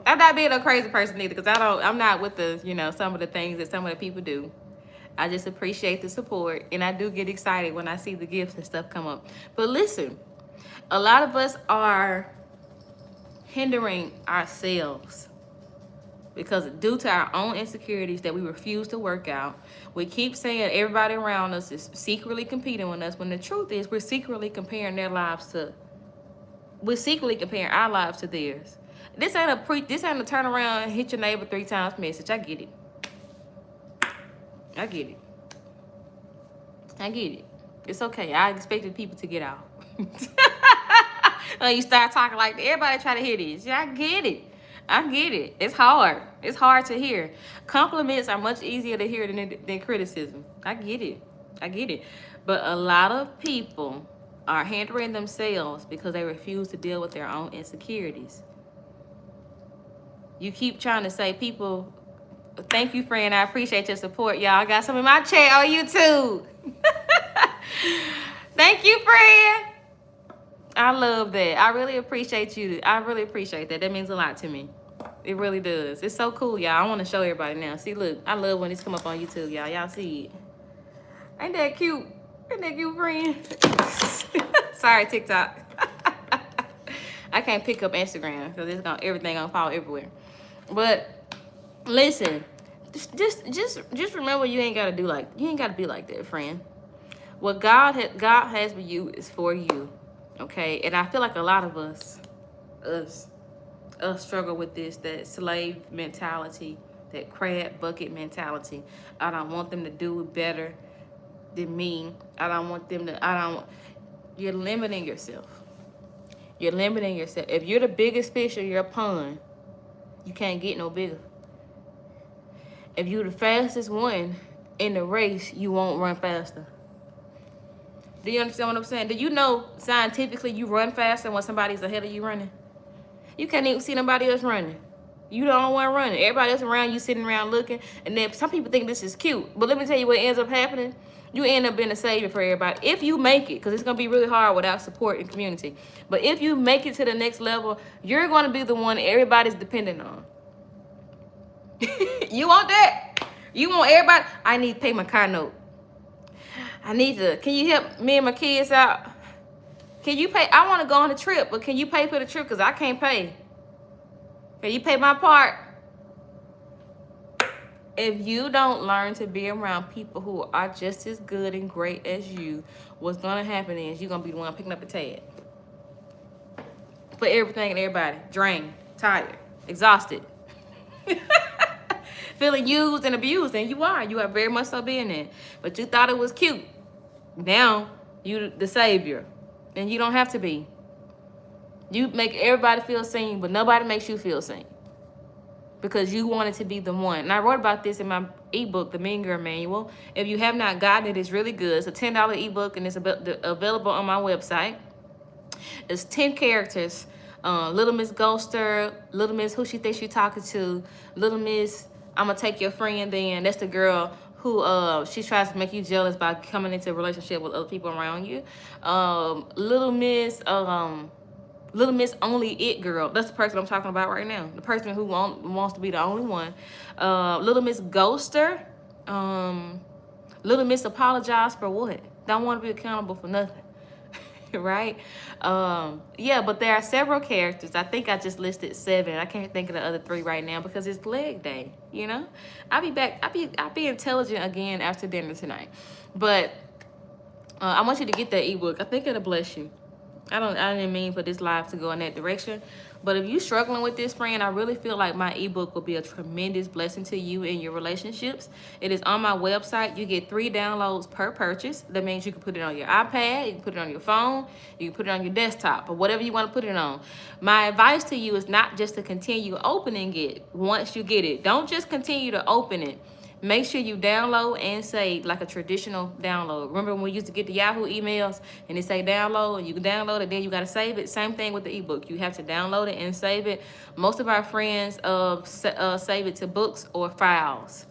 A: I'm not being a crazy person either, because I'm not with the, some of the things that some of the people do. I just appreciate the support, and I do get excited when I see the gifts and stuff come up. But listen, a lot of us are hindering ourselves because due to our own insecurities that we refuse to work out. We keep saying everybody around us is secretly competing with us, when the truth is we're secretly comparing our lives to theirs. This ain't a turn around and hit your neighbor 3 times message. I get it. It's okay. I expected people to get out. You start talking like that, everybody try to hear this. Yeah, I get it. It's hard. It's hard to hear. Compliments are much easier to hear than criticism. I get it. But a lot of people are hindering themselves because they refuse to deal with their own insecurities. You keep trying to say people, thank you, friend. I appreciate your support, y'all. I got some in my chat on YouTube. Thank you, friend. I love that. I really appreciate you. I really appreciate that. That means a lot to me. It really does. It's so cool, y'all. I want to show everybody now. See, look. I love when this come up on YouTube, y'all. Y'all see it. Ain't that cute? Ain't that cute, friend? Sorry, TikTok. I can't pick up Instagram because everything gonna fall everywhere. But listen, just remember, you ain't gotta be like that, friend. What God has for you is for you. Okay, and I feel like a lot of us struggle with this, that slave mentality, that crab bucket mentality. I don't want them to do it better than me. You're limiting yourself. If you're the biggest fish in your pond, you can't get no bigger. If you're the fastest one in the race, you won't run faster. Do you understand what I'm saying? Do you know scientifically you run faster when somebody's ahead of you running? You can't even see nobody else running. You the only one running. Everybody else around you sitting around looking. And then some people think this is cute. But let me tell you what ends up happening. You end up being a savior for everybody. If you make it, because it's going to be really hard without support and community. But if you make it to the next level, you're going to be the one everybody's dependent on. You want that? You want everybody? I need to pay my car note. I need to, can you help me and my kids out? Can you pay? I want to go on a trip, but can you pay for the trip? Because I can't pay. Can you pay my part? If you don't learn to be around people who are just as good and great as you, what's going to happen is you're going to be the one picking up the tab. For everything and everybody. Drained, tired, exhausted. Feeling used and abused. And you are very much so being there. But you thought it was cute. Now, you the savior. And you don't have to be. You make everybody feel seen, but nobody makes you feel seen. Because you wanted to be the one. And I wrote about this in my ebook, The Mean Girl Manual. If you have not gotten it, it's really good. It's a $10 ebook, and it's available on my website. It's 10 characters. Little Miss Ghoster, Little Miss Who She Thinks She Talking To, Little Miss I'm Gonna Take Your Friend Then. That's the girl who she tries to make you jealous by coming into a relationship with other people around you. Little Miss Only It Girl. That's the person I'm talking about right now. The person who wants to be the only one. Little Miss Ghoster. Little Miss Apologize for what? Don't want to be accountable for nothing. Right? Yeah, but there are several characters. I think I just listed 7. I can't think of the other 3 right now because it's leg day, you know? I'll be back. I'll be intelligent again after dinner tonight. But I want you to get that ebook. I think it'll bless you. I didn't mean for this live to go in that direction. But if you're struggling with this, friend, I really feel like my ebook will be a tremendous blessing to you in your relationships. It is on my website. You get 3 downloads per purchase. That means you can put it on your iPad, you can put it on your phone, you can put it on your desktop, or whatever you want to put it on. My advice to you is not just to continue opening it once you get it. Don't just continue to open it. Make sure you download and save like a traditional download. Remember when we used to get the Yahoo emails and it say download, and you can download it, then you got to save it? Same thing with the ebook. You have to download it and save it. Most of our friends save it to books or files.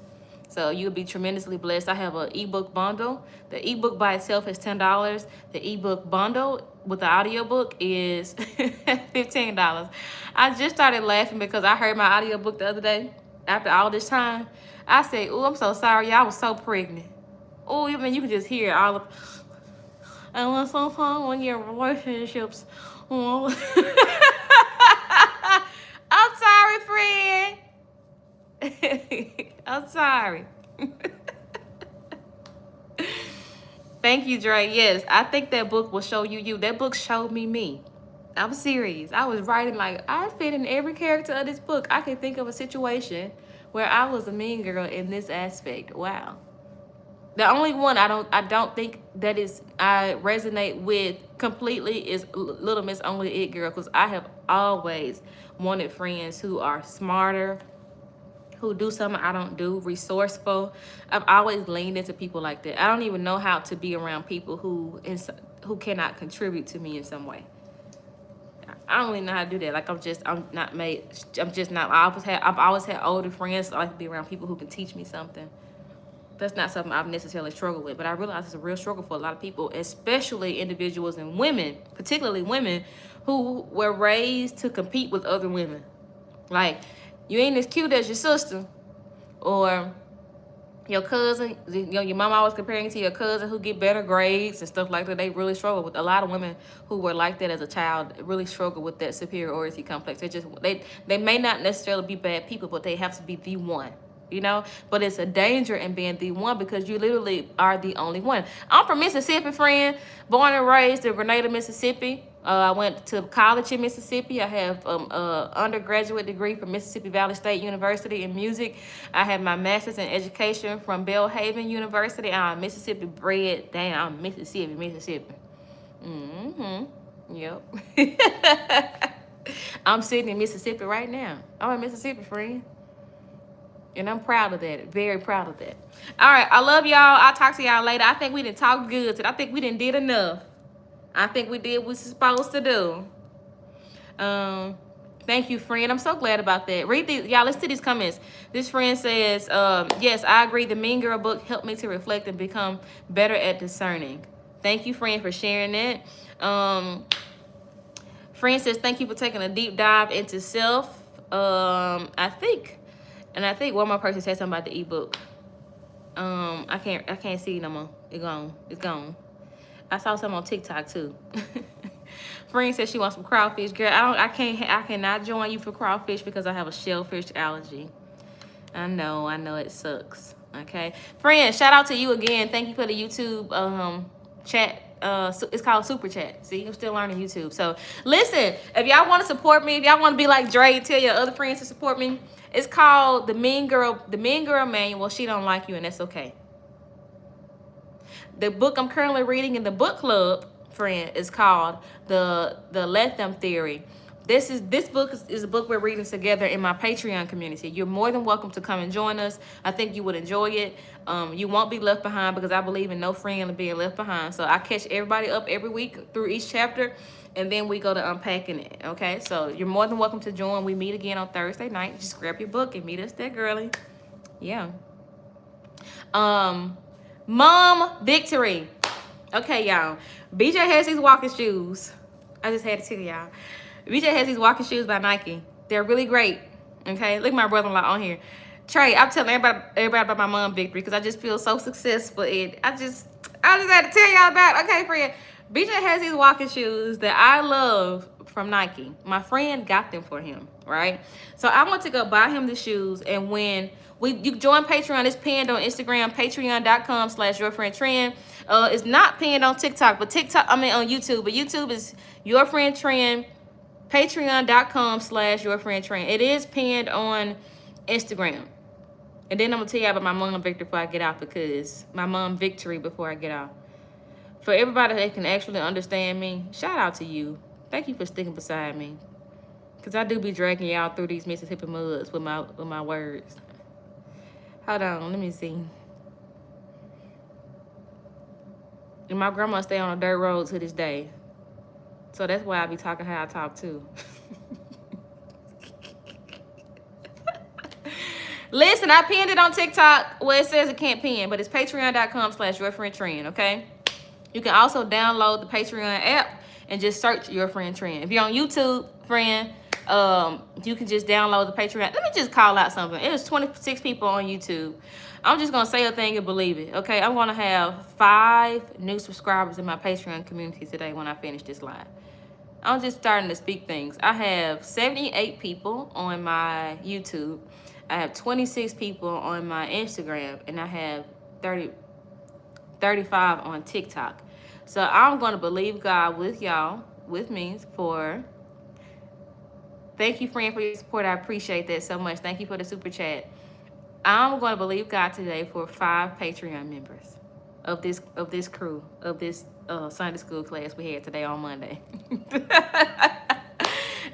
A: So you'll be tremendously blessed. I have an ebook bundle. The ebook by itself is $10. The ebook bundle with the audiobook is $15. I just started laughing because I heard my audiobook the other day after all this time. I said, oh, I'm so sorry. I was so pregnant. Oh, I mean, you can just hear all of, and when sometimes when your relationships, I'm sorry, friend. I'm sorry. Thank you, Dre. Yes, I think that book will show you you. That book showed me. I'm serious. I was writing like, I fit in every character of this book. I can think of a situation where I was a mean girl in this aspect. Wow. The only one I don't think that I resonate with completely is Little Miss Only It Girl, because I have always wanted friends who are smarter, who do something I don't do, resourceful. I've always leaned into people like that. I don't even know how to be around people who cannot contribute to me in some way. I don't even know how to do that. Like I've always had older friends. So I like to be around people who can teach me something. That's not something I've necessarily struggled with, but I realize it's a real struggle for a lot of people, especially individuals and women, particularly women who were raised to compete with other women. Like, you ain't as cute as your sister, or your cousin, your mom always comparing to your cousin who get better grades and stuff like that. They really struggle with, a lot of women who were like that as a child really struggle with that superiority complex. They may not necessarily be bad people, but they have to be the one, you know? But it's a danger in being the one because you literally are the only one. I'm from Mississippi, friend, born and raised in Grenada, Mississippi. I went to college in Mississippi. I have an undergraduate degree from Mississippi Valley State University in music. I have my master's in education from Belhaven University. I'm Mississippi bred. Damn, I'm Mississippi. Yep. I'm sitting in Mississippi right now. I'm a Mississippi, friend. And I'm proud of that. Very proud of that. All right. I love y'all. I'll talk to y'all later. I think we didn't talk good today. I think we didn't did enough. I think we did what we're supposed to do. Thank you, friend. I'm so glad about that. Read these, y'all. Listen to these comments. This friend says, yes, I agree. The Mean Girl book helped me to reflect and become better at discerning. Thank you, friend, for sharing that. Friend says, thank you for taking a deep dive into self. I think one more person said something about the ebook. I can't see it no more. It's gone. It's gone. I saw some on TikTok too. Friend says she wants some crawfish. Girl, I cannot join you for crawfish because I have a shellfish allergy. I know it sucks. Okay. Friend, shout out to you again. Thank you for the YouTube chat. It's called Super Chat. See, I'm still learning YouTube. So listen, if y'all want to support me, if y'all want to be like Dre, tell your other friends to support me. It's called The Mean Girl Manual. She don't like you, and that's okay. The book I'm currently reading in the book club, friend, is called the Let Them Theory. This book is a book we're reading together in my Patreon community. You're more than welcome to come and join us. I think you would enjoy it. You won't be left behind because I believe in no friend being left behind. So I catch everybody up every week through each chapter, and then we go to unpacking it. Okay, so you're more than welcome to join. We meet again on Thursday night. Just grab your book and meet us there, girly. Yeah. Mom victory. Okay, y'all. BJ has these walking shoes. I just had to tell y'all. BJ has these walking shoes by Nike. They're really great. Okay, look at my brother-in-law on here. Trey, I'm telling everybody about my mom victory because I just feel so successful. And I just had to tell y'all about. Okay, friend. BJ has these walking shoes that I love from Nike. My friend got them for him, right? So I went to go buy him the shoes, and when you join Patreon, it's pinned on Instagram, patreon.com/YourFriendTrin. It's not pinned on TikTok, but on YouTube, but YouTube is YourFriendTrin, patreon.com/YourFriendTrin. It is pinned on Instagram. And then I'm going to tell you about my mom victory before I get out, because my mom victory before I get out. For everybody that can actually understand me, shout out to you. Thank you for sticking beside me. Because I do be dragging y'all through these Mississippi muds with my words. Hold on, let me see. And my grandma stay on a dirt road to this day. So that's why I be talking how I talk too. Listen, I pinned it on TikTok. Well, it says it can't pin, but it's patreon.com/YourFriendTrin, okay? You can also download the Patreon app and just search Your Friend Trin. If you're on YouTube, friend, you can just download the Patreon. Let me just call out something. It was 26 people on YouTube. I'm just going to say a thing and believe it, okay? I'm going to have 5 new subscribers in my Patreon community today when I finish this live. I'm just starting to speak things. I have 78 people on my YouTube. I have 26 people on my Instagram, and I have 35 on TikTok. So I'm going to believe God with y'all, with me, for... Thank you, friend, for your support. I appreciate that so much. Thank you for the super chat. I'm going to believe God today for 5 Patreon members of this crew, of this Sunday school class we had today on Monday.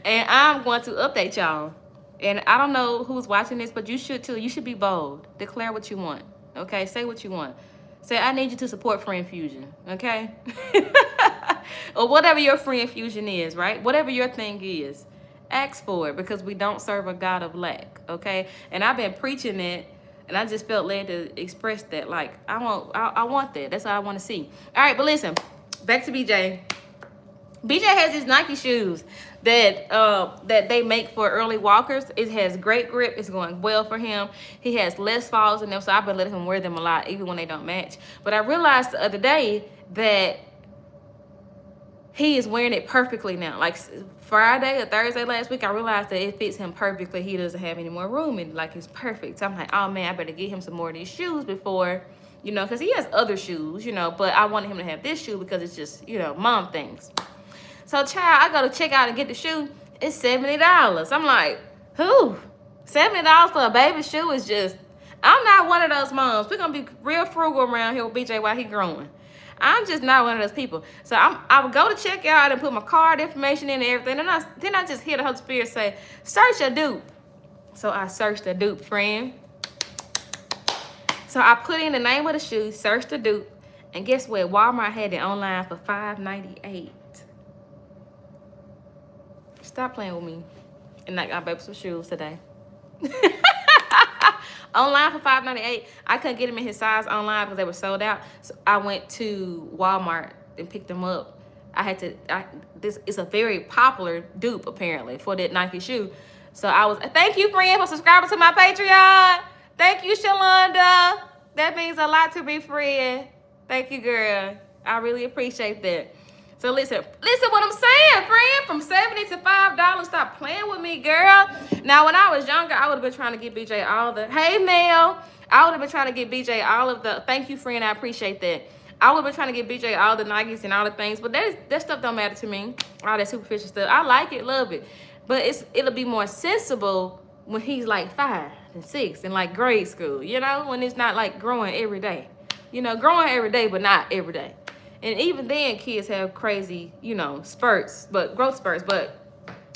A: And I'm going to update y'all. And I don't know who's watching this, but you should too. You should be bold. Declare what you want. Okay? Say what you want. Say, I need you to support Friend Fusion. Okay? Or whatever your Friend Fusion is, right? Whatever your thing is. Ask for it, because we don't serve a God of lack. Okay? And I've been preaching it, and I just felt led to express that. Like, I want that. That's what I want to see. All right, but listen. Back to BJ. BJ has these Nike shoes that they make for early walkers. It has great grip. It's going well for him. He has less falls in them, so I've been letting him wear them a lot, even when they don't match. But I realized the other day that he is wearing it perfectly now. Like Friday or Thursday last week, I realized that it fits him perfectly. He doesn't have any more room, and like it's perfect. So I'm like, oh man, I better get him some more of these shoes before, you know, because he has other shoes, you know, but I wanted him to have this shoe because it's just, you know, mom things. So, child, I go to check out and get the shoe. It's $70. I'm like, who? $70 for a baby shoe is just... I'm not one of those moms. We're going to be real frugal around here with BJ while he growing. I'm just not one of those people. So, I would go to check out and put my card information in and everything. And then I just hear the Holy Spirit say, search a dupe. So, I searched a dupe, friend. So, I put in the name of the shoe, searched the dupe. And guess what? Walmart had it online for $5.98. Stop playing with me. And I got baby some shoes today. Online for $5.98. I couldn't get them in his size online because they were sold out. So I went to Walmart and picked them up. This is a very popular dupe apparently for that Nike shoe. So thank you, friend, for subscribing to my Patreon. Thank you, Shalonda. That means a lot to me, friend. Thank you, girl. I really appreciate that. So listen what I'm saying, friend. From $70 to $5. Stop playing with me, girl. Now, when I was younger, I would have been trying to get BJ all the, hey, Mel. I would have been trying to get BJ all of the, thank you, friend. I appreciate that. I would have been trying to get BJ all the Nikes and all the things, but that stuff don't matter to me. All that superficial stuff. I like it, love it. But it'll be more sensible when he's like 5 and 6 in like grade school, you know, when it's not like growing every day. You know, growing every day, but not every day. And even then, kids have crazy, you know, growth spurts. But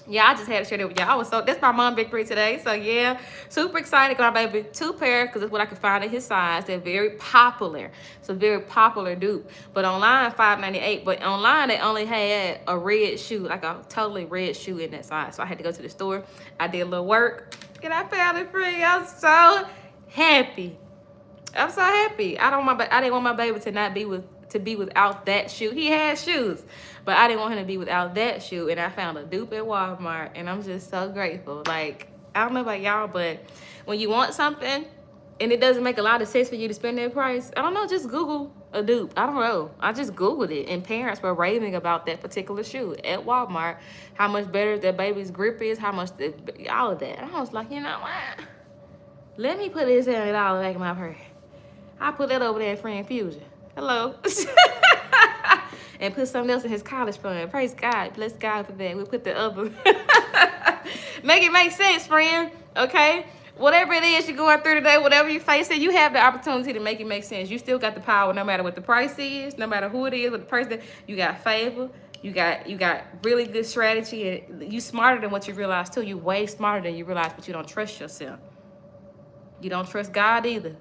A: yeah, I just had to share that with y'all. That's my mom victory today. So yeah, super excited. Got my baby 2 pair because it's what I could find in his size. They're very popular. It's a very popular dupe. But online, $5.98. But online, they only had a red shoe, like a totally red shoe in that size. So I had to go to the store. I did a little work, and I found it free. I'm so happy. I'm so happy. I didn't want my baby to be without that shoe. He had shoes, but I didn't want him to be without that shoe. And I found a dupe at Walmart, and I'm just so grateful. Like, I don't know about y'all, but when you want something and it doesn't make a lot of sense for you to spend that price, I don't know, just Google a dupe. I don't know. I just Googled it, and parents were raving about that particular shoe at Walmart, how much better their baby's grip is, all of that. I was like, you know what? Let me put this $70 back in my purse. I put that over there in Friend Fusion. Hello. And put something else in his college fund. Praise God. Bless God for that. We'll put the other. Make it make sense, friend. Okay? Whatever it is you're going through today, whatever you're facing, you have the opportunity to make it make sense. You still got the power no matter what the price is, no matter who it is, what the person. You got favor. You got really good strategy. And you smarter than what you realize, too. You way smarter than you realize, but you don't trust yourself. You don't trust God either.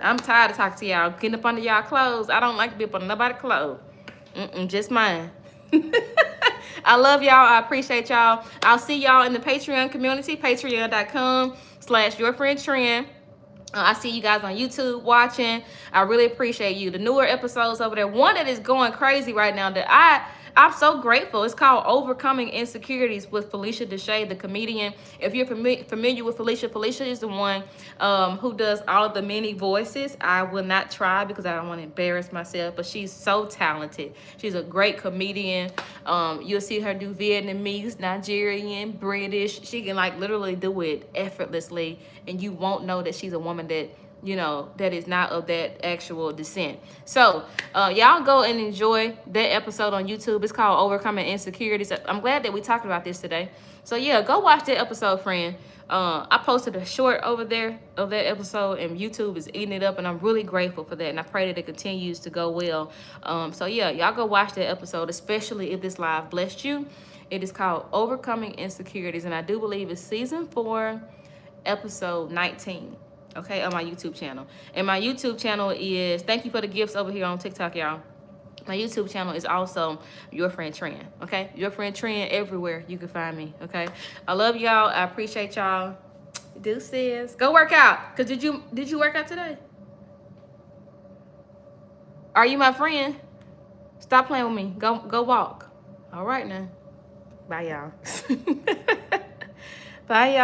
A: I'm tired of talking to y'all, getting up under y'all clothes. I don't like to be up under nobody's clothes. Just mine. I love y'all. I appreciate y'all. I'll see y'all in the Patreon community, patreon.com/YourFriendTrin. I see you guys on YouTube watching. I really appreciate you. The newer episodes over there. One that is going crazy right now that I'm so grateful. It's called Overcoming Insecurities with Felicia Deshay, the comedian. If you're familiar with Felicia is the one who does all of the many voices. I will not try because I don't want to embarrass myself, but she's so talented. She's a great comedian. You'll see her do Vietnamese, Nigerian, British. She can like literally do it effortlessly, and you won't know that she's a woman that, you know, that is not of that actual descent. So y'all go and enjoy that episode on YouTube. It's called Overcoming Insecurities. I'm glad that we talked about this today. So yeah, go watch that episode, friend. I posted a short over there of that episode, and YouTube is eating it up, and I'm really grateful for that, and I pray that it continues to go well. So yeah, y'all go watch that episode, especially if this live blessed you. It is called Overcoming Insecurities, and I do believe it's season 4, episode 19. Okay, on my YouTube channel. And my YouTube channel is, thank you for the gifts over here on TikTok, y'all. My YouTube channel is also YourFriendTrin, okay? YourFriendTrin everywhere you can find me, okay? I love y'all. I appreciate y'all. Deuces. Go work out. Cause did you work out today? Are you my friend? Stop playing with me. Go walk. All right now. Bye, y'all. Bye, y'all.